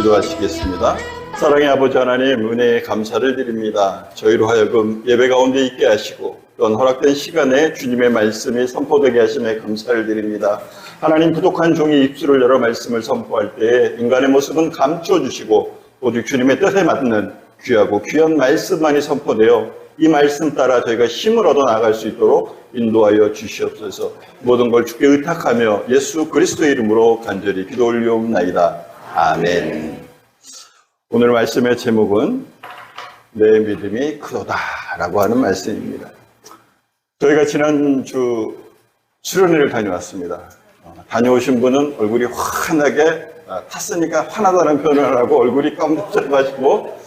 기도하시겠습니다. 사랑의 아버지 하나님, 은혜에 감사를 드립니다. 저희로 하여금 예배 가운데 있게 하시고 또한 허락된 시간에 주님의 말씀이 선포되게 하심에 감사를 드립니다. 하나님, 부족한 종이 입술을 열어 말씀을 선포할 때 인간의 모습은 감춰주시고 오직 주님의 뜻에 맞는 귀하고 귀한 말씀만이 선포되어 이 말씀 따라 저희가 힘을 얻어 나갈 수 있도록 인도하여 주시옵소서. 모든 걸 주께 의탁하며 예수 그리스도의 이름으로 간절히 기도 올리옵나이다. 아멘. 오늘 말씀의 제목은 내 믿음이 크도다라고 하는 말씀입니다. 저희가 지난주 수련회를 다녀왔습니다. 다녀오신 분은 얼굴이 환하게 탔으니까 화나다는 표현을 하고 얼굴이 깜짝해가지고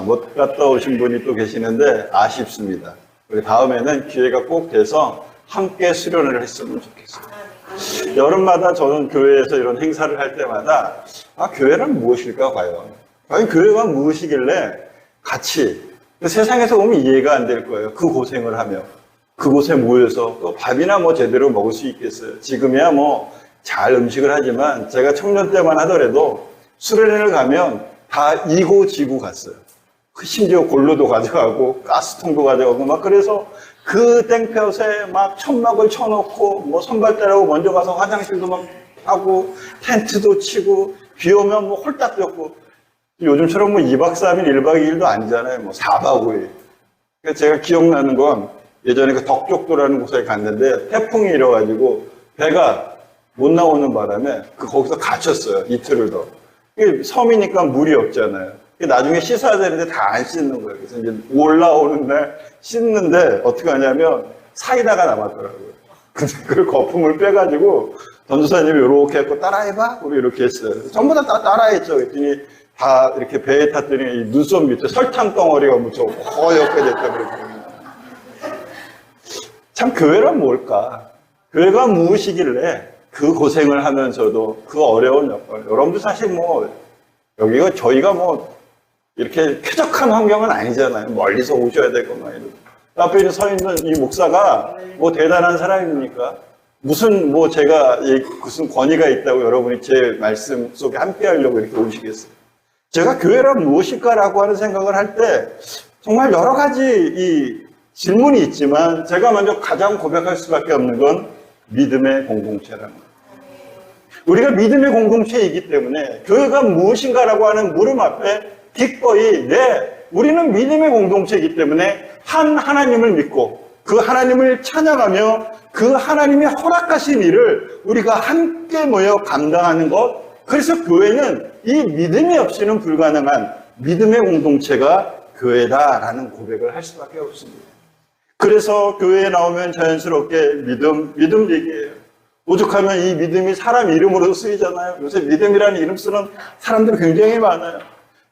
못 갔다 오신 분이 또 계시는데 아쉽습니다. 우리 다음에는 기회가 꼭 돼서 함께 수련회를 했으면 좋겠어요. 여름마다 저는 교회에서 이런 행사를 할 때마다 교회란 무엇일까 과연 교회가 무엇이길래 같이 세상에서 보면 이해가 안 될 거예요. 그 고생을 하며 그곳에 모여서 또 밥이나 제대로 먹을 수 있겠어요. 지금이야 잘 음식을 하지만 제가 청년 때만 하더라도 수련회를 가면 다 이고 지고 갔어요. 심지어 골로도 가져가고 가스통도 가져가고 그래서 그 땡볕에 천막을 쳐놓고 선발대라고 먼저 가서 화장실도 하고 텐트도 치고 비 오면 홀딱 젖고 요즘처럼 2박 3일 1박 2일도 아니잖아요. 4박 5일. 그러니까 제가 기억나는 건 예전에 그 덕족도라는 곳에 갔는데 태풍이 일어가지고 배가 못 나오는 바람에 거기서 갇혔어요. 이틀을 더. 섬이니까 물이 없잖아요. 나중에 씻어야 되는데 다 안 씻는 거예요. 그래서 이제 올라오는 날 씻는데 어떻게 하냐면 사이다가 남았더라고요. 근데 그 거품을 빼가지고 전도사님이 이렇게 했고 따라해봐? 우리 이렇게 했어요. 전부 다 따라했죠. 그랬더니 다 이렇게 배에 탔더니 이 눈썹 밑에 설탕 덩어리가 묻혀 허옇게 됐다 그랬거든요. 참 교회란 뭘까? 교회가 무엇이길래 그 고생을 하면서도 그 어려운 여건. 여러분도 사실 여기가 저희가 이렇게 쾌적한 환경은 아니잖아요. 멀리서 오셔야 되고 이러고. 앞에 서 있는 이 목사가 대단한 사람입니까? 무슨 제가 무슨 권위가 있다고 여러분이 제 말씀 속에 함께 하려고 이렇게 오시겠어요? 제가 교회란 무엇일까라고 하는 생각을 할 때 정말 여러 가지 이 질문이 있지만 제가 먼저 가장 고백할 수밖에 없는 건 믿음의 공동체라는 거예요. 우리가 믿음의 공동체이기 때문에 교회가 무엇인가라고 하는 물음 앞에 기꺼이 우리는 믿음의 공동체이기 때문에 한 하나님을 믿고 그 하나님을 찬양하며 그 하나님이 허락하신 일을 우리가 함께 모여 감당하는 것. 그래서 교회는 이 믿음이 없이는 불가능한 믿음의 공동체가 교회다라는 고백을 할 수밖에 없습니다. 그래서 교회에 나오면 자연스럽게 믿음 얘기예요. 오죽하면 이 믿음이 사람 이름으로 쓰이잖아요. 요새 믿음이라는 이름 쓰는 사람들이 굉장히 많아요.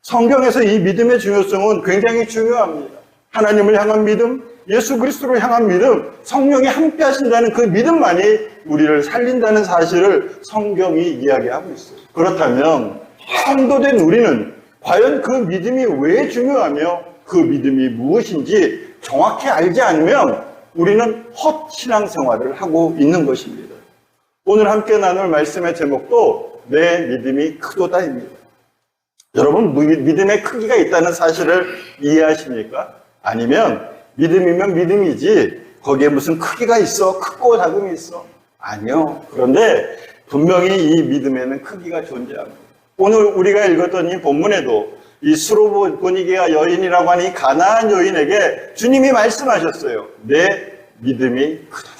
성경에서 이 믿음의 중요성은 굉장히 중요합니다. 하나님을 향한 믿음, 예수 그리스도를 향한 믿음, 성령이 함께 하신다는 그 믿음만이 우리를 살린다는 사실을 성경이 이야기하고 있어요. 그렇다면 성도된 우리는 과연 그 믿음이 왜 중요하며 그 믿음이 무엇인지 정확히 알지 않으면 우리는 헛 신앙생활을 하고 있는 것입니다. 오늘 함께 나눌 말씀의 제목도 내 믿음이 크도다입니다. 여러분, 믿음의 크기가 있다는 사실을 이해하십니까? 아니면 믿음이면 믿음이지 거기에 무슨 크기가 있어? 크고 작음이 있어? 아니요. 그런데 분명히 이 믿음에는 크기가 존재합니다. 오늘 우리가 읽었던 이 본문에도 이 수로보니게가 여인이라고 하는 이 가나안 여인에게 주님이 말씀하셨어요. 내 믿음이 크도다.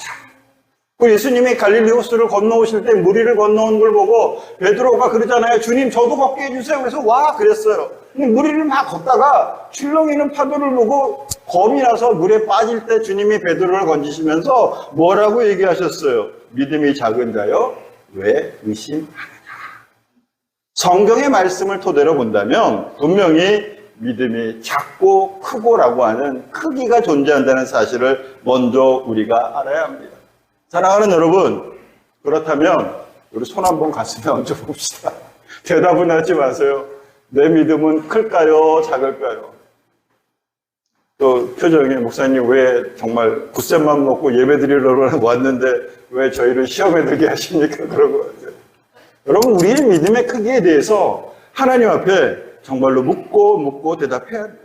예수님이 갈릴리 호수를 건너오실 때 무리를 건너온 걸 보고 베드로가 그러잖아요. 주님, 저도 걷게 해주세요. 그래서 와 그랬어요. 근데 무리를 막 걷다가 출렁이는 파도를 보고 겁이 나서 물에 빠질 때 주님이 베드로를 건지시면서 뭐라고 얘기하셨어요? 믿음이 작은 자여 왜 의심하느냐. 성경의 말씀을 토대로 본다면 분명히 믿음이 작고 크고라고 하는 크기가 존재한다는 사실을 먼저 우리가 알아야 합니다. 사랑하는 여러분, 그렇다면 우리 손 한번 가슴에 얹어봅시다. 대답은 하지 마세요. 내 믿음은 클까요? 작을까요? 또 표정이 목사님 왜 정말 굳센맘 먹고 예배 드리러 왔는데 왜 저희를 시험에 들게 하십니까? 그러고 여러분, 우리의 믿음의 크기에 대해서 하나님 앞에 정말로 묻고 대답해야 돼요.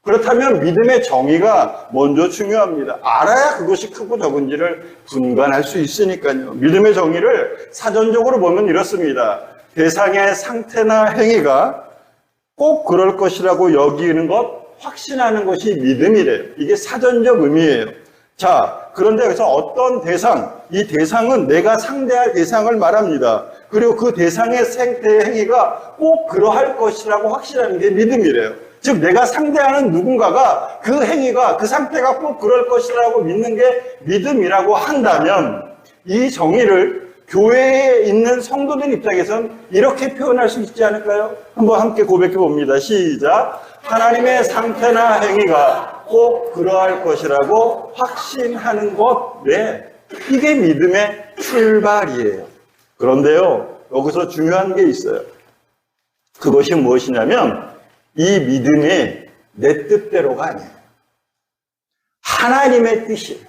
그렇다면 믿음의 정의가 먼저 중요합니다. 알아야 그것이 크고 적은지를 분간할 수 있으니까요. 믿음의 정의를 사전적으로 보면 이렇습니다. 대상의 상태나 행위가 꼭 그럴 것이라고 여기는 것, 확신하는 것이 믿음이래요. 이게 사전적 의미예요. 자, 그런데 여기서 어떤 대상, 이 대상은 내가 상대할 대상을 말합니다. 그리고 그 대상의 상태의 행위가 꼭 그러할 것이라고 확신하는 게 믿음이래요. 즉 내가 상대하는 누군가가 그 행위가 그 상태가 꼭 그럴 것이라고 믿는 게 믿음이라고 한다면 이 정의를 교회에 있는 성도들 입장에선 이렇게 표현할 수 있지 않을까요? 한번 함께 고백해 봅니다. 시작. 하나님의 상태나 행위가 꼭 그러할 것이라고 확신하는 것. 네, 이게 믿음의 출발이에요. 그런데요, 여기서 중요한 게 있어요. 그것이 무엇이냐면 이 믿음이 내 뜻대로가 아니에요. 하나님의 뜻이에요.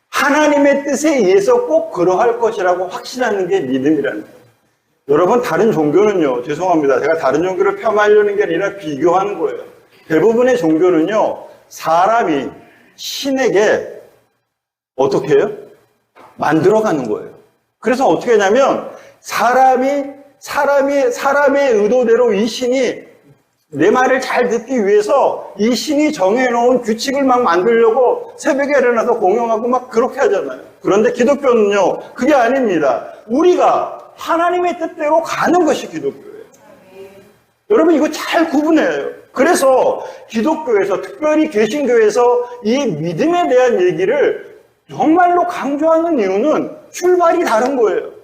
하나님의 뜻에 의해서 꼭 그러할 것이라고 확신하는 게 믿음이라는 거예요. 여러분, 다른 종교는요, 죄송합니다. 제가 다른 종교를 폄하하려는 게 아니라 비교하는 거예요. 대부분의 종교는요, 사람이 신에게 어떻게 해요? 만들어가는 거예요. 그래서 어떻게 하냐면 사람의 의도대로 이 신이 내 말을 잘 듣기 위해서 이 신이 정해놓은 규칙을 막 만들려고 새벽에 일어나서 공용하고 막 그렇게 하잖아요. 그런데 기독교는요, 그게 아닙니다. 우리가 하나님의 뜻대로 가는 것이 기독교예요. 여러분, 이거 잘 구분해야 해요. 그래서 기독교에서, 특별히 개신교에서 이 믿음에 대한 얘기를 정말로 강조하는 이유는 출발이 다른 거예요.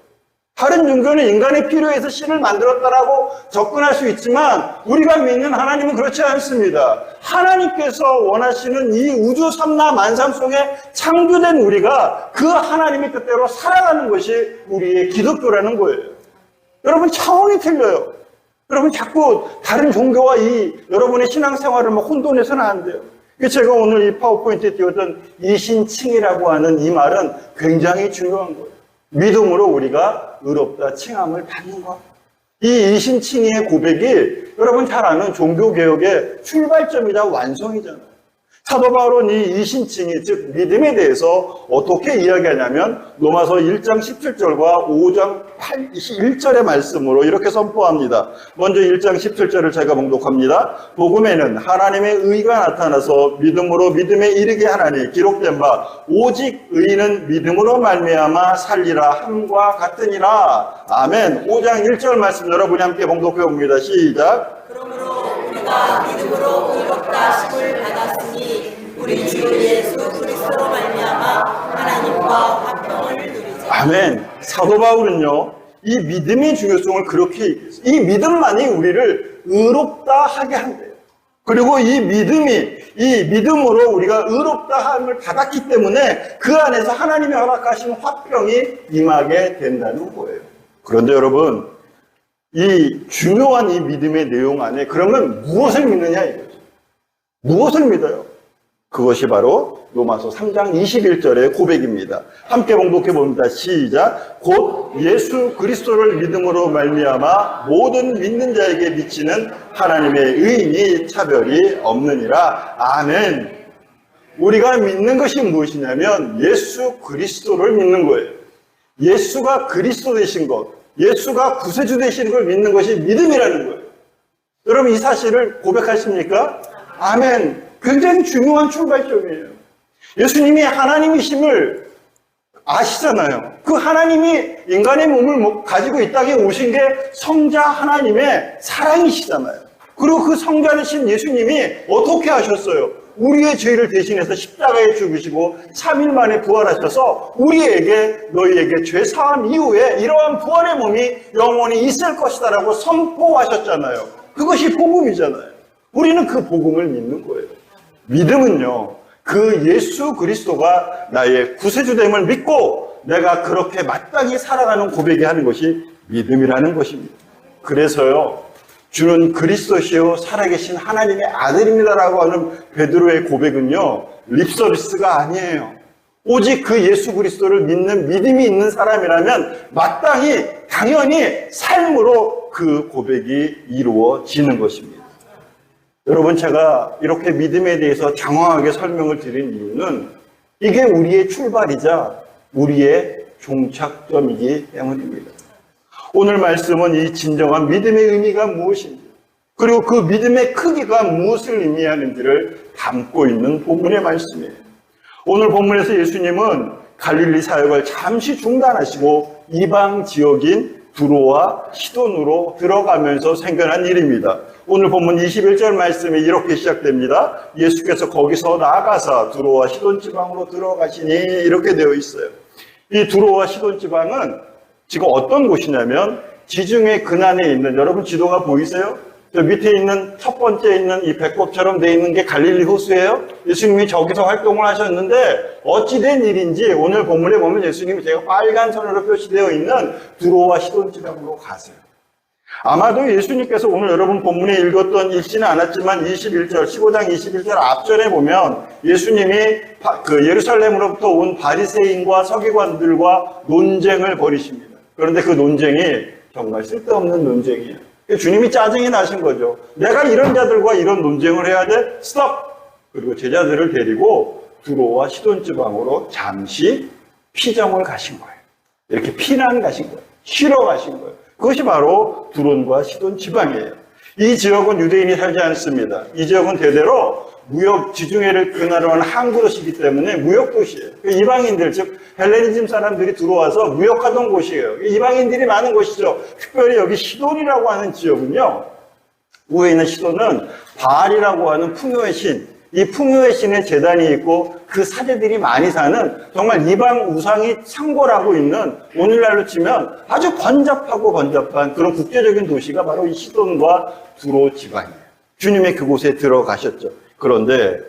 다른 종교는 인간의 필요에서 신을 만들었다라고 접근할 수 있지만 우리가 믿는 하나님은 그렇지 않습니다. 하나님께서 원하시는 이 우주 삼라 만상 속에 창조된 우리가 그 하나님의 뜻대로 살아가는 것이 우리의 기독교라는 거예요. 여러분, 차원이 틀려요. 여러분, 자꾸 다른 종교와 여러분의 신앙생활을 막 혼돈해서는 안 돼요. 제가 오늘 이 파워포인트에 띄웠던 이신칭이라고 하는 이 말은 굉장히 중요한 거예요. 믿음으로 우리가 의롭다 칭함을 받는 것. 이 이신칭의의 고백이 여러분 잘 아는 종교개혁의 출발점이자 완성이잖아요. 사도 바울은 이 이신칭의, 즉 믿음에 대해서 어떻게 이야기하냐면 로마서 1장 17절과 5장 1절의 말씀으로 이렇게 선포합니다. 먼저 1장 17절을 제가 봉독합니다. 복음에는 하나님의 의가 나타나서 믿음으로 믿음에 이르게 하나니 기록된 바 오직 의인은 믿음으로 말미암아 살리라 함과 같으니라. 아멘. 5장 1절 말씀 여러분이 함께 봉독해 봅니다. 시작. 그러므로 우리가 믿음으로 의롭다 하심을 받았으니 우리 주 예수 그리스도로 말미암아 하나님과 화평을 누리자. 아멘. 사도 바울은요, 이 믿음의 중요성을 그렇게 얘기했어요. 이 믿음만이 우리를 의롭다 하게 한대요. 그리고 이 믿음으로 우리가 의롭다 함을 받았기 때문에 그 안에서 하나님이 허락하신 화평이 임하게 된다는 거예요. 그런데 여러분, 이 중요한 이 믿음의 내용 안에 그러면 무엇을 믿느냐 이거죠. 무엇을 믿어요? 그것이 바로 로마서 3장 21절의 고백입니다. 함께 봉독해 봅니다. 시작. 곧 예수 그리스도를 믿음으로 말미암아 모든 믿는 자에게 미치는 하나님의 의인이 차별이 없느니라. 아멘. 우리가 믿는 것이 무엇이냐면 예수 그리스도를 믿는 거예요. 예수가 그리스도 되신 것, 예수가 구세주 되시는 걸 믿는 것이 믿음이라는 거예요. 여러분, 이 사실을 고백하십니까? 아멘. 굉장히 중요한 출발점이에요. 예수님이 하나님이심을 아시잖아요. 그 하나님이 인간의 몸을 가지고 이 땅에 오신 게 성자 하나님의 사랑이시잖아요. 그리고 그 성자 되신 예수님이 어떻게 하셨어요? 우리의 죄를 대신해서 십자가에 죽으시고 3일 만에 부활하셔서 우리에게, 너희에게 죄 사함 이후에 이러한 부활의 몸이 영원히 있을 것이다라고 선포하셨잖아요. 그것이 복음이잖아요. 우리는 그 복음을 믿는 거예요. 믿음은요, 그 예수 그리스도가 나의 구세주됨을 믿고 내가 그렇게 마땅히 살아가는 고백이 하는 것이 믿음이라는 것입니다. 그래서요, 주는 그리스도시요 살아계신 하나님의 아들입니다라고 하는 베드로의 고백은요, 립서비스가 아니에요. 오직 그 예수 그리스도를 믿는 믿음이 있는 사람이라면 마땅히 당연히 삶으로 그 고백이 이루어지는 것입니다. 여러분, 제가 이렇게 믿음에 대해서 장황하게 설명을 드린 이유는 이게 우리의 출발이자 우리의 종착점이기 때문입니다. 오늘 말씀은 이 진정한 믿음의 의미가 무엇인지, 그리고 그 믿음의 크기가 무엇을 의미하는지를 담고 있는 본문의 말씀이에요. 오늘 본문에서 예수님은 갈릴리 사역을 잠시 중단하시고 이방 지역인 두로와 시돈으로 들어가면서 생겨난 일입니다. 오늘 본문 21절 말씀이 이렇게 시작됩니다. 예수께서 거기서 나아가사 두로와 시돈 지방으로 들어가시니, 이렇게 되어 있어요. 이 두로와 시돈 지방은 지금 어떤 곳이냐면 지중해 근안에 있는, 여러분 지도가 보이세요? 저 밑에 있는 첫 번째 있는 이 배꼽처럼 되어 있는 게 갈릴리 호수예요. 예수님이 저기서 활동을 하셨는데 어찌된 일인지 오늘 본문에 보면 예수님이 제가 빨간 선으로 표시되어 있는 두로와 시돈 지방으로 가세요. 아마도 예수님께서 오늘 여러분 본문에 읽었던 읽지는 않았지만 21절, 15장 21절 앞전에 보면 예수님이 그 예루살렘으로부터 온 바리새인과 서기관들과 논쟁을 벌이십니다. 그런데 그 논쟁이 정말 쓸데없는 논쟁이에요. 주님이 짜증이 나신 거죠. 내가 이런 자들과 이런 논쟁을 해야 돼? 스톱! 그리고 제자들을 데리고 두로와 시돈 지방으로 잠시 피정을 가신 거예요. 이렇게 피난 가신 거예요. 쉬러 가신 거예요. 그것이 바로 두론과 시돈 지방이에요. 이 지역은 유대인이 살지 않습니다. 이 지역은 대대로 무역 지중해를 근원으로 하는 항구도시이기 때문에 무역도시예요. 이방인들, 즉 헬레니즘 사람들이 들어와서 무역하던 곳이에요. 이방인들이 많은 곳이죠. 특별히 여기 시돈이라고 하는 지역은요, 위에 있는 시돈은 바알이라고 하는 풍요의 신, 이 풍요의 신의 제단이 있고 그 사제들이 많이 사는 정말 이방 우상이 상골하고 있는, 오늘날로 치면 아주 번잡한 그런 국제적인 도시가 바로 이 시돈과 두로 지방이에요. 주님이 그곳에 들어가셨죠. 그런데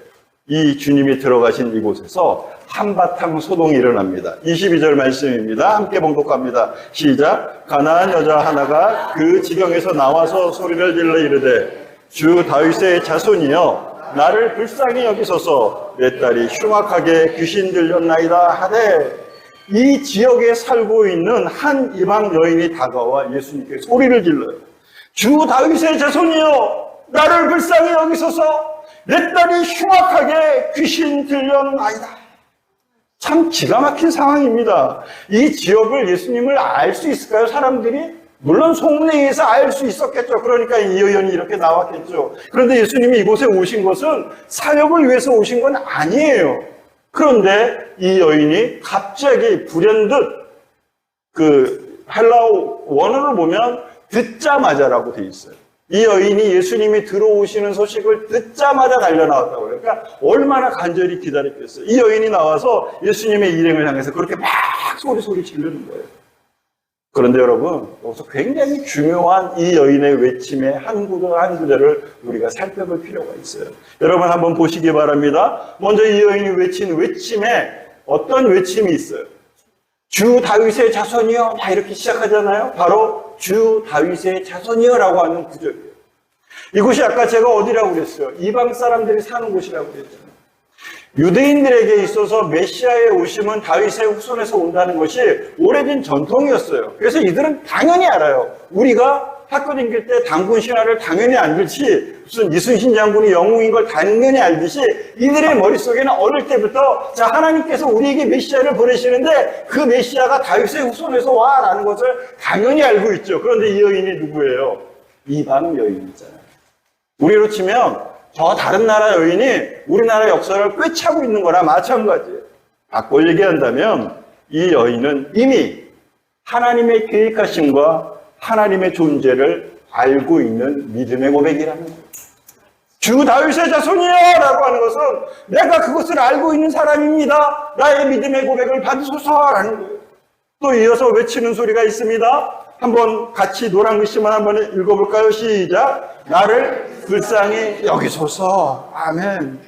이 주님이 들어가신 이곳에서 한바탕 소동이 일어납니다. 22절 말씀입니다. 함께 봉독합니다. 시작. 가나안 여자 하나가 그 지경에서 나와서 소리를 질러 이르되, 주 다윗의 자손이여 나를 불쌍히 여기소서, 내 딸이 흉악하게 귀신 들렸나이다 하되, 이 지역에 살고 있는 한 이방 여인이 다가와 예수님께 소리를 질러요. 주 다윗의 자손이여 나를 불쌍히 여기소서, 내 딸이 흉악하게 귀신 들렸나이다. 참 기가 막힌 상황입니다. 이 지역을 예수님을 알 수 있을까요, 사람들이? 물론 소문에 의해서 알 수 있었겠죠. 그러니까 이 여인이 이렇게 나왔겠죠. 그런데 예수님이 이곳에 오신 것은 사역을 위해서 오신 건 아니에요. 그런데 이 여인이 갑자기 불현듯, 그 헬라어 원어를 보면 듣자마자라고 돼 있어요. 이 여인이 예수님이 들어오시는 소식을 듣자마자 달려나왔다고 해요. 그러니까 얼마나 간절히 기다렸겠어요. 이 여인이 나와서 예수님의 일행을 향해서 그렇게 막 소리 지르는 거예요. 그런데 여러분, 여기서 굉장히 중요한 이 여인의 외침의 한 구절을 우리가 살펴볼 필요가 있어요. 여러분 한번 보시기 바랍니다. 먼저 이 여인이 외친 외침에 어떤 외침이 있어요? 주 다윗의 자손이여, 다 이렇게 시작하잖아요. 바로 주 다윗의 자손이여라고 하는 구절이에요. 이곳이 아까 제가 어디라고 그랬어요? 이방 사람들이 사는 곳이라고 그랬잖아요. 유대인들에게 있어서 메시아의 오심은 다윗의 후손에서 온다는 것이 오래된 전통이었어요. 그래서 이들은 당연히 알아요. 우리가 학교 다닐 때 단군 신화를 당연히 알듯이, 무슨 이순신 장군이 영웅인 걸 당연히 알듯이, 이들의 머릿속에는 어릴 때부터 자, 하나님께서 우리에게 메시아를 보내시는데 그 메시아가 다윗의 후손에서 와 라는 것을 당연히 알고 있죠. 그런데 이 여인이 누구예요? 이방 여인이잖아요. 우리로 치면 저 다른 나라 여인이 우리나라 역사를 꿰차고 있는 거나 마찬가지예요. 바꿔 얘기한다면 이 여인은 이미 하나님의 계획하심과 하나님의 존재를 알고 있는 믿음의 고백이라는 거예요. 주 다윗의 자손이여 라고 하는 것은 내가 그것을 알고 있는 사람입니다. 나의 믿음의 고백을 받으소서라는 거예요. 또 이어서 외치는 소리가 있습니다. 한번 같이 노란 글씨만 한번 읽어볼까요? 시작. 나를 불쌍히 여기소서. 아멘.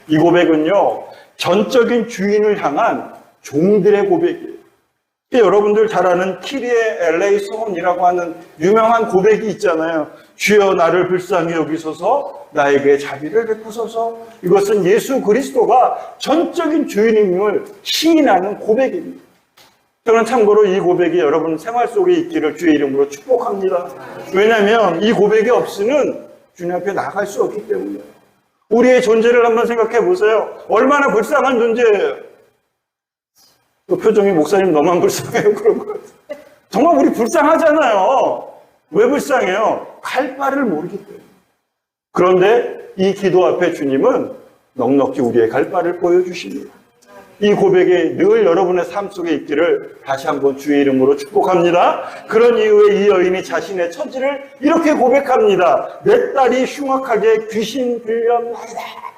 이 고백은요, 전적인 주인을 향한 종들의 고백이에요. 여러분들 잘 아는 키리에 엘레이손이라고 하는 유명한 고백이 있잖아요. 주여 나를 불쌍히 여기소서, 나에게 자비를 베푸소서. 이것은 예수 그리스도가 전적인 주인임을 시인하는 고백입니다. 저는 참고로 이 고백이 여러분 생활 속에 있기를 주의 이름으로 축복합니다. 왜냐하면 이 고백이 없이는 주님 앞에 나갈 수 없기 때문에. 우리의 존재를 한번 생각해 보세요. 얼마나 불쌍한 존재예요. 그 표정이 목사님 너만 불쌍해요 그런 것 같아요. 정말 우리 불쌍하잖아요. 왜 불쌍해요? 갈 바를 모르기 때문에. 그런데 이 기도 앞에 주님은 넉넉히 우리의 갈 바를 보여주십니다. 이 고백이 늘 여러분의 삶 속에 있기를 다시 한번 주의 이름으로 축복합니다. 그런 이후에 이 여인이 자신의 처지를 이렇게 고백합니다. 내 딸이 흉악하게 귀신 들렸나이다.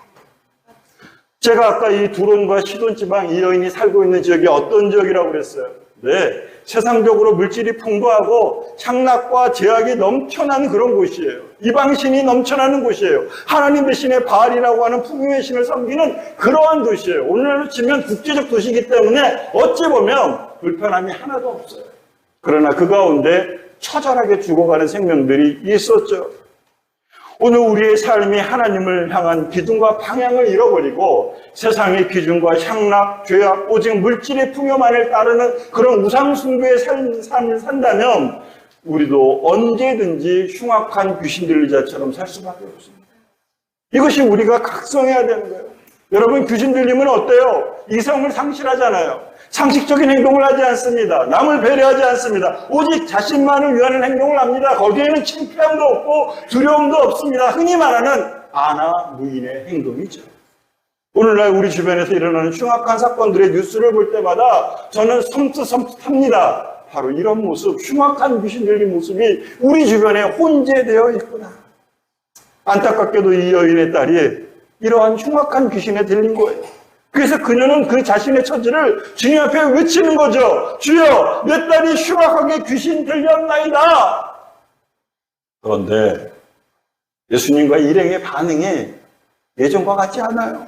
제가 아까 이 두론과 시돈 지방 이 여인이 살고 있는 지역이 어떤 지역이라고 그랬어요? 네, 세상적으로 물질이 풍부하고 향락과 제약이 넘쳐나는 그런 곳이에요. 이방신이 넘쳐나는 곳이에요. 하나님 대신에 바알이라고 하는 풍요의 신을 섬기는 그러한 도시예요. 오늘날로 치면 국제적 도시이기 때문에 어찌 보면 불편함이 하나도 없어요. 그러나 그 가운데 처절하게 죽어가는 생명들이 있었죠. 오늘 우리의 삶이 하나님을 향한 기준과 방향을 잃어버리고 세상의 기준과 향락, 죄악, 오직 물질의 풍요만을 따르는 그런 우상숭배의 삶을 산다면 우리도 언제든지 흉악한 귀신 들리자처럼 살 수밖에 없습니다. 이것이 우리가 각성해야 되는 거예요. 여러분, 귀신 들리면 어때요? 이성을 상실하잖아요. 상식적인 행동을 하지 않습니다. 남을 배려하지 않습니다. 오직 자신만을 위하는 행동을 합니다. 거기에는 창피함도 없고 두려움도 없습니다. 흔히 말하는 아나 무인의 행동이죠. 오늘날 우리 주변에서 일어나는 흉악한 사건들의 뉴스를 볼 때마다 저는 섬찟합니다. 바로 이런 모습, 흉악한 귀신 들린 모습이 우리 주변에 혼재되어 있구나. 안타깝게도 이 여인의 딸이 이러한 흉악한 귀신에 들린 거예요. 그래서 그녀는 그 자신의 처지를 주님 앞에 외치는 거죠. 주여, 내 딸이 흉악하게 귀신 들렸나이다. 그런데 예수님과 일행의 반응이 예전과 같지 않아요.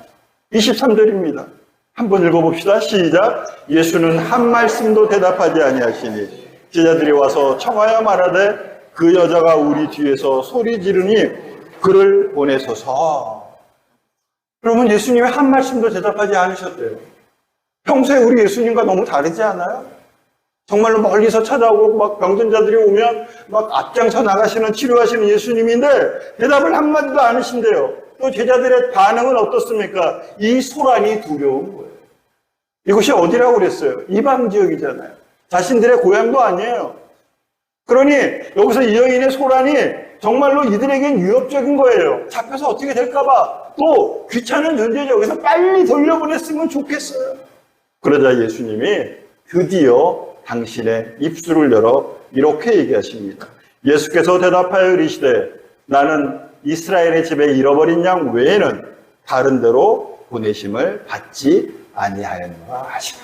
23절입니다. 한번 읽어봅시다. 시작. 예수는 한 말씀도 대답하지 아니하시니 제자들이 와서 청하여 말하되 그 여자가 우리 뒤에서 소리 지르니 그를 보내소서. 그러면 예수님이 한 말씀도 대답하지 않으셨대요. 평소에 우리 예수님과 너무 다르지 않아요? 정말로 멀리서 찾아오고 막 병든자들이 오면 막 앞장서 나가시는 치료하시는 예수님인데 대답을 한마디도 안 하신대요. 또 제자들의 반응은 어떻습니까? 이 소란이 두려운 거예요. 이곳이 어디라고 그랬어요? 이방 지역이잖아요. 자신들의 고향도 아니에요. 그러니 여기서 이 여인의 소란이 정말로 이들에겐 위협적인 거예요. 잡혀서 어떻게 될까봐. 또 귀찮은 존재죠. 그래서 빨리 돌려보냈으면 좋겠어요. 그러자 예수님이 드디어 당신의 입술을 열어 이렇게 얘기하십니다. 예수께서 대답하여 이르시되 나는 이스라엘의 집에 잃어버린 양 외에는 다른 데로 보내심을 받지 아니하였노라 하시네.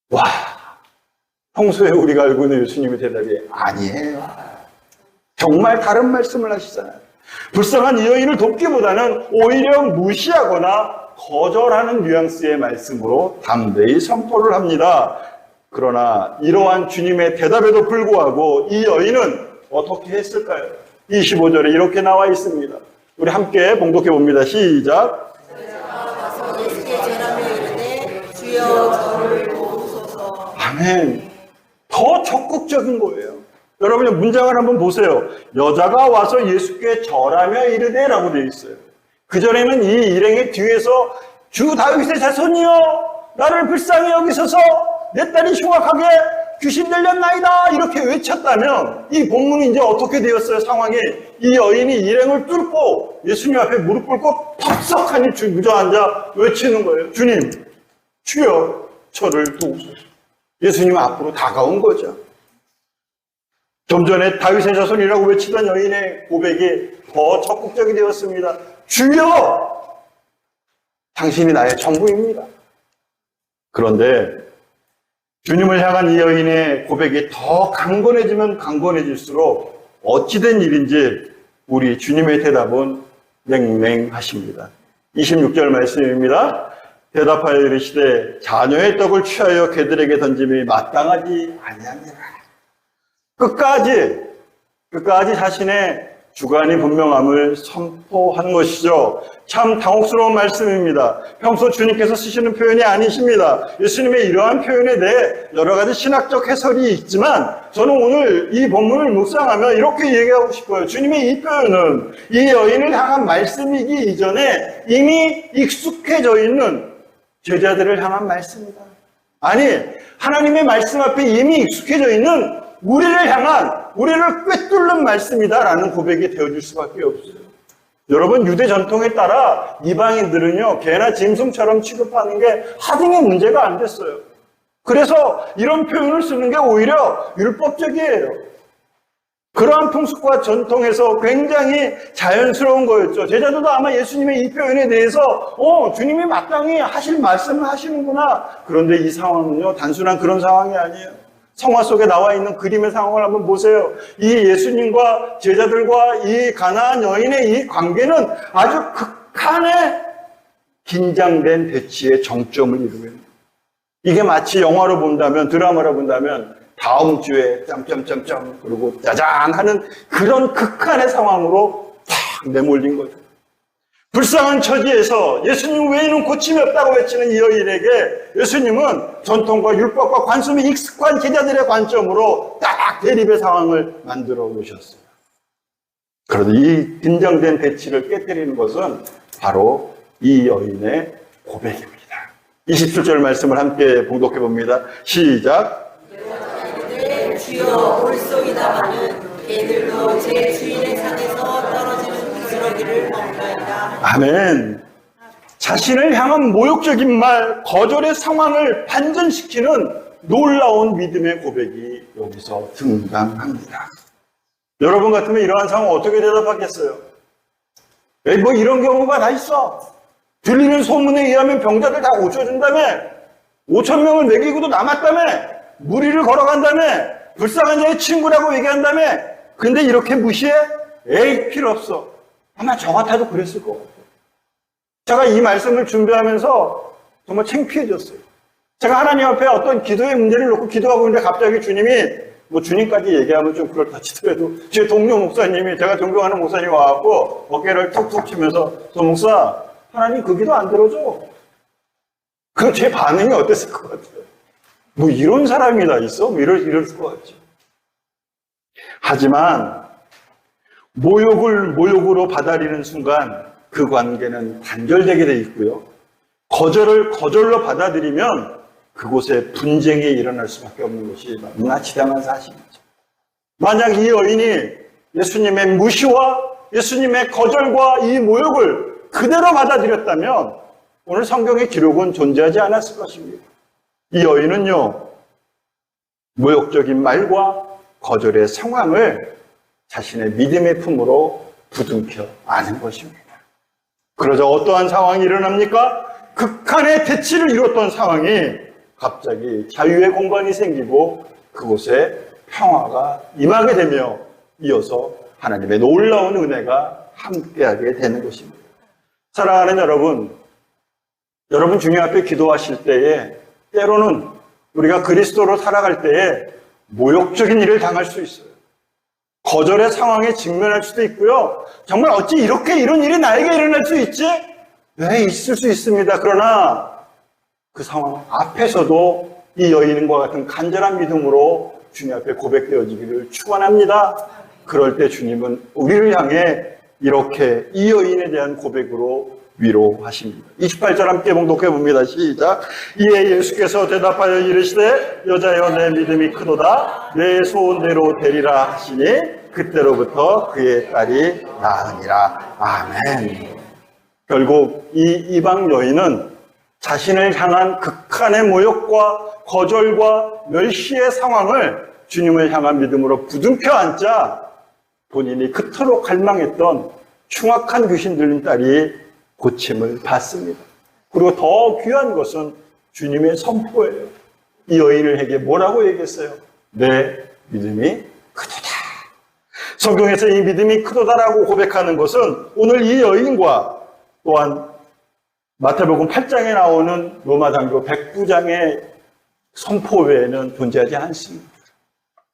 와, 평소에 우리가 알고 있는 예수님의 대답이 아니에요. 정말 다른 말씀을 하시잖아요. 불쌍한 이 여인을 돕기보다는 오히려 무시하거나 거절하는 뉘앙스의 말씀으로 담대히 선포를 합니다. 그러나 이러한 주님의 대답에도 불구하고 이 여인은 어떻게 했을까요? 25절에 이렇게 나와 있습니다. 우리 함께 봉독해 봅니다. 시작. 가서 예수께 전하며 이르되 주여 저를 도우소서. 아멘. 더 적극적인 거예요. 여러분이 문장을 한번 보세요. 여자가 와서 예수께 절하며 이르되 라고 되어 있어요. 그전에는 이 일행의 뒤에서 주 다윗의 자손이여 나를 불쌍히 여기소서 내 딸이 흉악하게 귀신 들렸나이다 이렇게 외쳤다면 이 본문이 이제 어떻게 되었어요? 상황이 이 여인이 일행을 뚫고 예수님 앞에 무릎 꿇고 덥석하니 주저앉아 외치는 거예요. 주님, 주여 저를 도우소서. 예수님 앞으로 다가온 거죠. 좀 전에 다윗의 자손이라고 외치던 여인의 고백이 더 적극적이 되었습니다. 주여! 당신이 나의 전부입니다. 그런데 주님을 향한 이 여인의 고백이 더 강건해지면 강건해질수록 어찌된 일인지 우리 주님의 대답은 맹맹하십니다. 26절 말씀입니다. 대답하여 이르시되 자녀의 떡을 취하여 개들에게 던짐이 마땅하지 아니하니라. 끝까지 자신의 주관이 분명함을 선포한 것이죠. 참 당혹스러운 말씀입니다. 평소 주님께서 쓰시는 표현이 아니십니다. 예수님의 이러한 표현에 대해 여러 가지 신학적 해설이 있지만 저는 오늘 이 본문을 묵상하며 이렇게 얘기하고 싶어요. 주님의 이 표현은 이 여인을 향한 말씀이기 이전에 이미 익숙해져 있는 제자들을 향한 말씀이다. 아니, 하나님의 말씀 앞에 이미 익숙해져 있는 우리를 향한, 우리를 꿰뚫는 말씀이다라는 고백이 되어줄 수밖에 없어요. 여러분, 유대 전통에 따라 이방인들은요, 개나 짐승처럼 취급하는 게 하등의 문제가 안 됐어요. 그래서 이런 표현을 쓰는 게 오히려 율법적이에요. 그러한 풍습과 전통에서 굉장히 자연스러운 거였죠. 제자들도 아마 예수님의 이 표현에 대해서 주님이 마땅히 하실 말씀을 하시는구나. 그런데 이 상황은요, 단순한 그런 상황이 아니에요. 성화 속에 나와 있는 그림의 상황을 한번 보세요. 이 예수님과 제자들과 이 가나안 여인의 이 관계는 아주 극한의 긴장된 대치의 정점을 이루고 있는 거예요. 이게 마치 영화로 본다면, 드라마로 본다면 다음 주에 점점점점 그리고 짜잔 하는 그런 극한의 상황으로 탁 내몰린 거죠. 불쌍한 처지에서 예수님 외에는 고침이 없다고 외치는 이 여인에게 예수님은 전통과 율법과 관습에 익숙한 제자들의 관점으로 딱 대립의 상황을 만들어 놓으셨어요. 그런데 이 긴장된 대치를 깨뜨리는 것은 바로 이 여인의 고백입니다. 27절 말씀을 함께 봉독해 봅니다. 시작. 주여 올소이다마는 개들도 제 주인의 산에서 떨어지는 부스러기를 먹나이다. 아멘. 자신을 향한 모욕적인 말, 거절의 상황을 반전시키는 놀라운 믿음의 고백이 여기서 등장합니다. 여러분 같으면 이러한 상황 어떻게 대답하겠어요? 에이, 뭐 이런 경우가 다 있어. 들리는 소문에 의하면 병자들 다 고쳐준다며, 5,000명을 먹이고도 남았다며, 무리를 걸어간다며, 불쌍한 자의 친구라고 얘기한다며, 근데 이렇게 무시해? 에이, 필요 없어. 아마 저 같아도 그랬을 것 같아요. 제가 이 말씀을 준비하면서 정말 창피해졌어요. 제가 하나님 앞에 어떤 기도의 문제를 놓고 기도하고 있는데 갑자기 주님이, 뭐 주님까지 얘기하면 좀 그렇다 치더라도 제 동료 목사님이, 제가 존경하는 목사님이 와갖고 어깨를 툭툭 치면서 저 목사, 하나님 그 기도 안 들어줘. 그럼 제 반응이 어땠을 것 같아요? 뭐 이런 사람이 다 있어? 뭐 이랬을 것 같죠. 하지만 모욕을 모욕으로 받아들이는 순간 그 관계는 단절되게 돼 있고요. 거절을 거절로 받아들이면 그곳에 분쟁이 일어날 수밖에 없는 것이 너무나 지당한 사실이죠. 만약 이 여인이 예수님의 무시와 예수님의 거절과 이 모욕을 그대로 받아들였다면 오늘 성경의 기록은 존재하지 않았을 것입니다. 이 여인은요, 모욕적인 말과 거절의 상황을 자신의 믿음의 품으로 부둥켜 안은 것입니다. 그러자 어떠한 상황이 일어납니까? 극한의 대치를 이뤘던 상황이 갑자기 자유의 공간이 생기고 그곳에 평화가 임하게 되며 이어서 하나님의 놀라운 은혜가 함께하게 되는 것입니다. 사랑하는 여러분 주님 앞에 기도하실 때에 때로는 우리가 그리스도로 살아갈 때에 모욕적인 일을 당할 수 있어요. 거절의 상황에 직면할 수도 있고요. 정말 어찌 이렇게 이런 일이 나에게 일어날 수 있지? 네, 있을 수 있습니다. 그러나 그 상황 앞에서도 이 여인과 같은 간절한 믿음으로 주님 앞에 고백되어지기를 축원합니다. 그럴 때 주님은 우리를 향해 이렇게 이 여인에 대한 고백으로 위로하십니다. 28절 함께 봉독해 봅니다. 시작. 이에 예수께서 대답하여 이르시되 여자여 내 믿음이 크도다 내 소원대로 되리라 하시니 그때로부터 그의 딸이 나으니라. 아멘. 결국 이 이방 여인은 자신을 향한 극한의 모욕과 거절과 멸시의 상황을 주님을 향한 믿음으로 부둥켜 안자 본인이 그토록 갈망했던 흉악한 귀신 들린 딸이 고침을 받습니다. 그리고 더 귀한 것은 주님의 선포예요. 이 여인에게 뭐라고 얘기했어요? 내 믿음이 크도다. 성경에서 이 믿음이 크도다라고 고백하는 것은 오늘 이 여인과 또한 마태복음 8장에 나오는 로마 장교 백부장의 선포 외에는 존재하지 않습니다.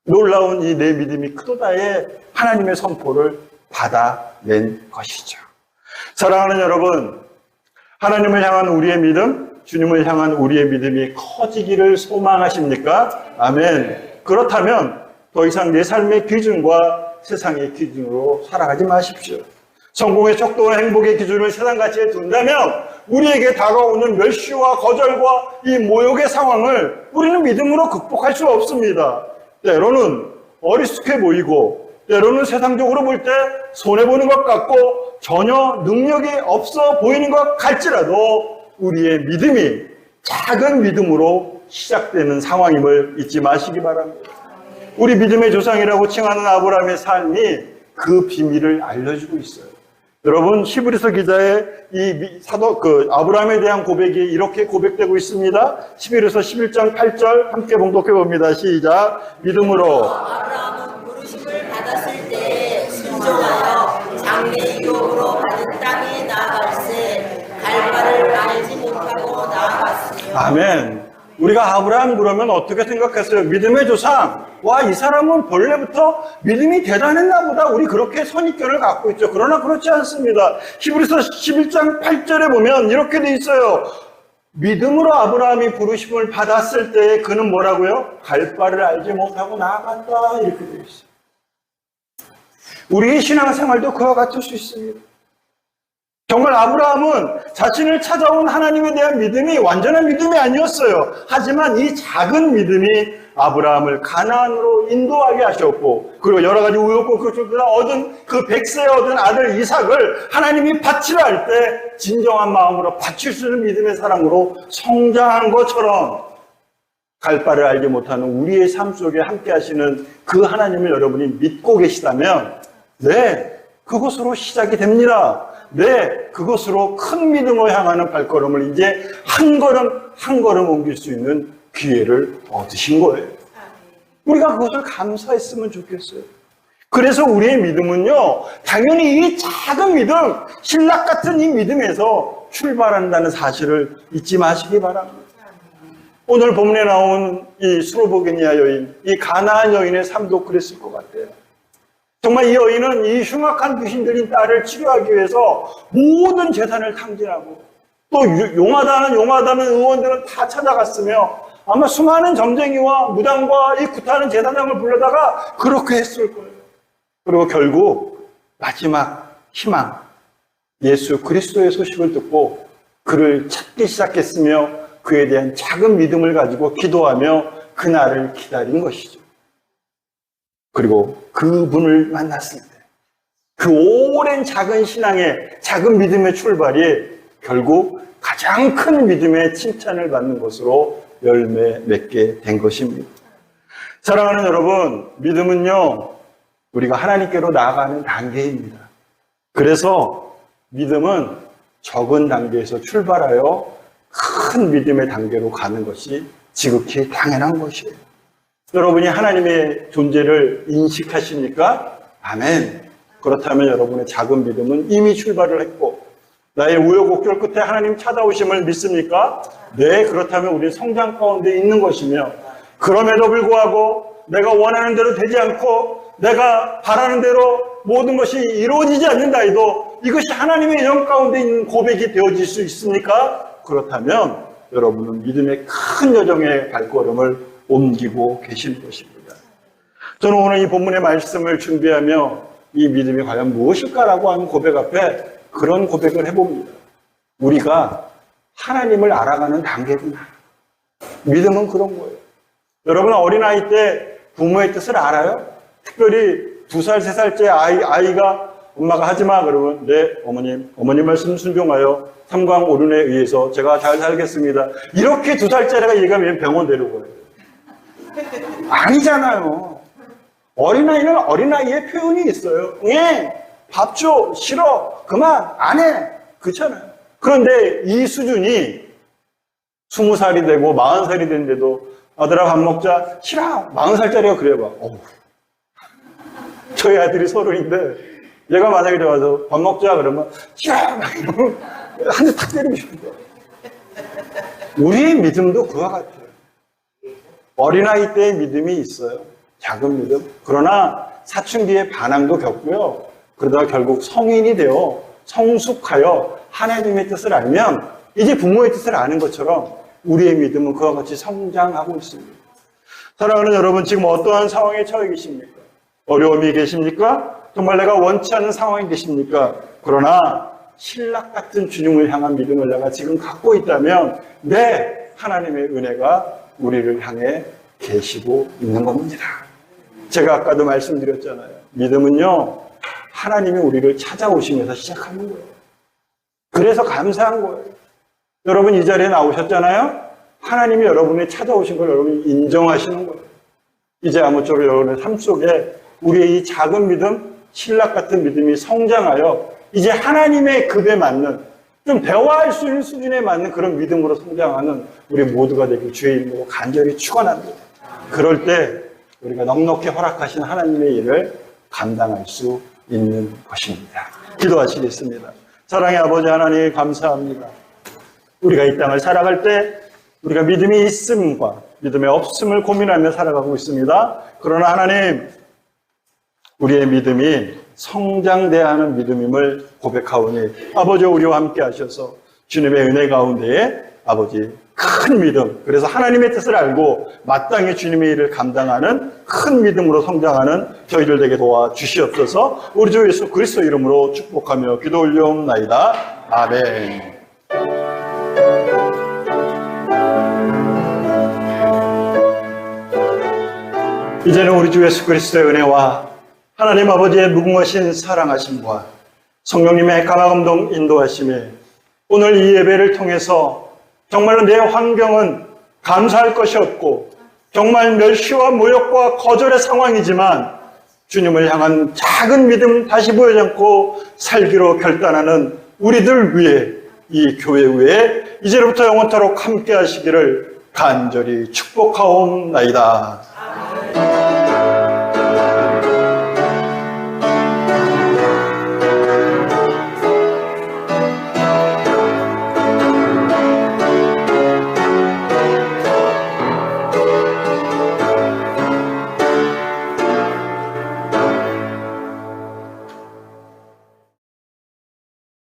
놀라운 이 내 믿음이 크도다의 하나님의 선포를 받아낸 것이죠. 사랑하는 여러분, 하나님을 향한 우리의 믿음, 주님을 향한 우리의 믿음이 커지기를 소망하십니까? 아멘. 그렇다면 더 이상 내 삶의 기준과 세상의 기준으로 살아가지 마십시오. 성공의 척도와 행복의 기준을 세상 가치에 둔다면 우리에게 다가오는 멸시와 거절과 이 모욕의 상황을 우리는 믿음으로 극복할 수 없습니다. 때로는 어리숙해 보이고 때로는 세상적으로 볼 때 손해보는 것 같고 전혀 능력이 없어 보이는 것 같지라도 우리의 믿음이 작은 믿음으로 시작되는 상황임을 잊지 마시기 바랍니다. 우리 믿음의 조상이라고 칭하는 아브라함의 삶이 그 비밀을 알려주고 있어요. 여러분, 히브리서 기자의 이 아브라함에 대한 고백이 이렇게 고백되고 있습니다. 히브리서 11장 8절 함께 봉독해 봅니다. 시작. 믿음으로 아브라함은 부르심을 받았을 때에 순종하여 장래 유업으로 받은 땅에 나아갈새 갈 바를 알지 못하고 나아갔으며. 아멘. 우리가 아브라함 그러면 어떻게 생각했어요? 믿음의 조상. 와, 이 사람은 본래부터 믿음이 대단했나 보다. 우리 그렇게 선입견을 갖고 있죠. 그러나 그렇지 않습니다. 히브리서 11장 8절에 보면 이렇게 돼 있어요. 믿음으로 아브라함이 부르심을 받았을 때 그는 뭐라고요? 갈 바를 알지 못하고 나아갔다. 이렇게 돼 있어요. 우리의 신앙생활도 그와 같을 수 있습니다. 정말 아브라함은 자신을 찾아온 하나님에 대한 믿음이 완전한 믿음이 아니었어요. 하지만 이 작은 믿음이 아브라함을 가나안으로 인도하게 하셨고, 그리고 여러 가지 우여곡절 끝에 얻은 그 100세에 얻은 아들 이삭을 하나님이 바치라 할 때 진정한 마음으로 바칠 수 있는 믿음의 사랑으로 성장한 것처럼 갈 바를 알지 못하는 우리의 삶 속에 함께 하시는 그 하나님을 여러분이 믿고 계시다면, 네, 그것으로 시작이 됩니다. 네, 그것으로 큰 믿음을 향하는 발걸음을 이제 한 걸음 한 걸음 옮길 수 있는 기회를 얻으신 거예요. 우리가 그것을 감사했으면 좋겠어요. 그래서 우리의 믿음은요, 당연히 이 작은 믿음, 신락 같은 이 믿음에서 출발한다는 사실을 잊지 마시기 바랍니다. 오늘 본문에 나온 이 스로보게니아 여인, 이 가나안 여인의 삶도 그랬을 것 같아요. 정말 이 여인은 이 흉악한 귀신 들린 딸을 치료하기 위해서 모든 재산을 탕진하고 또 용하다는 의원들은 다 찾아갔으며 아마 수많은 점쟁이와 무당과 이 구타하는 제사장을 불러다가 그렇게 했을 거예요. 그리고 결국 마지막 희망, 예수 그리스도의 소식을 듣고 그를 찾기 시작했으며 그에 대한 작은 믿음을 가지고 기도하며 그날을 기다린 것이죠. 그리고 그분을 만났을 때 그 오랜 작은 신앙의 작은 믿음의 출발이 결국 가장 큰 믿음의 칭찬을 받는 것으로 열매 맺게 된 것입니다. 사랑하는 여러분, 믿음은요, 우리가 하나님께로 나아가는 단계입니다. 그래서 믿음은 적은 단계에서 출발하여 큰 믿음의 단계로 가는 것이 지극히 당연한 것이에요. 여러분이 하나님의 존재를 인식하십니까? 아멘. 그렇다면 여러분의 작은 믿음은 이미 출발을 했고 나의 우여곡절 끝에 하나님 찾아오심을 믿습니까? 네, 그렇다면 우리는 성장 가운데 있는 것이며 그럼에도 불구하고 내가 원하는 대로 되지 않고 내가 바라는 대로 모든 것이 이루어지지 않는다 해도 이것이 하나님의 영 가운데 있는 고백이 되어질 수 있습니까? 그렇다면 여러분은 믿음의 큰 여정의 발걸음을 옮기고 계신 것입니다. 저는 오늘 이 본문의 말씀을 준비하며 이 믿음이 과연 무엇일까라고 하는 고백 앞에 그런 고백을 해봅니다. 우리가 하나님을 알아가는 단계구나. 믿음은 그런 거예요. 여러분 어린아이 때 부모의 뜻을 알아요? 특별히 2살, 3살째 아이가 엄마가 하지마 그러면 네 어머님 말씀 순종하여 삼광오륜에 의해서 제가 잘 살겠습니다. 이렇게 2살짜리가 얘기하면 병원 데려가요. 아니잖아요. 어린아이는 어린아이의 표현이 있어요. 밥 줘, 싫어, 그만, 안 해. 그렇잖아요. 그런데 이 수준이 20살이 되고 40살이 됐는데도 아들아 밥 먹자, 싫어. 40살짜리가 그래봐. 저희 아들이 30인데 얘가 만약에 들어와서 밥 먹자 그러면 싫어. 한 대 탁 때리고 싶은데. 우리의 믿음도 그와 같아요. 어린아이 때의 믿음이 있어요. 작은 믿음. 그러나 사춘기의 반항도 겪고요. 그러다가 결국 성인이 되어 성숙하여 하나님의 뜻을 알면 이제 부모의 뜻을 아는 것처럼 우리의 믿음은 그와 같이 성장하고 있습니다. 사랑하는 여러분, 지금 어떠한 상황에 처해 계십니까? 어려움이 계십니까? 정말 내가 원치 않는 상황이 계십니까? 그러나 신락 같은 주님을 향한 믿음을 내가 지금 갖고 있다면 하나님의 은혜가 우리를 향해 계시고 있는 겁니다. 제가 아까도 말씀드렸잖아요. 믿음은요, 하나님이 우리를 찾아오시면서 시작하는 거예요. 그래서 감사한 거예요. 여러분 이 자리에 나오셨잖아요. 하나님이 여러분이 찾아오신 걸 여러분이 인정하시는 거예요. 이제 아무쪼록 여러분의 삶 속에 우리의 이 작은 믿음, 신락 같은 믿음이 성장하여 이제 하나님의 급에 맞는, 좀 대화할 수 있는 수준에 맞는 그런 믿음으로 성장하는 우리 모두가 되길 주의 이름으로 간절히 축원합니다. 그럴 때 우리가 넉넉히 허락하신 하나님의 일을 감당할 수 있는 것입니다. 기도하시겠습니다. 사랑의 아버지 하나님, 감사합니다. 우리가 이 땅을 살아갈 때 우리가 믿음이 있음과 믿음이 없음을 고민하며 살아가고 있습니다. 그러나 하나님, 우리의 믿음이 성장돼야 하는 믿음임을 고백하오니 아버지, 우리와 함께 하셔서 주님의 은혜 가운데에 아버지 큰 믿음, 그래서 하나님의 뜻을 알고 마땅히 주님의 일을 감당하는 큰 믿음으로 성장하는 저희들 되게 도와주시옵소서. 우리 주 예수 그리스도 이름으로 축복하며 기도 올려옵나이다. 아멘. 이제는 우리 주 예수 그리스도의 은혜와 하나님 아버지의 무궁하신 사랑하심과 성령님의 강화감동 인도하심이 오늘 이 예배를 통해서 정말로 내 환경은 감사할 것이 없고 정말 멸시와 모욕과 거절의 상황이지만 주님을 향한 작은 믿음 다시 보여지 않고 살기로 결단하는 우리들 위해 이 교회 위에 이제로부터 영원토록 함께 하시기를 간절히 축복하옵나이다.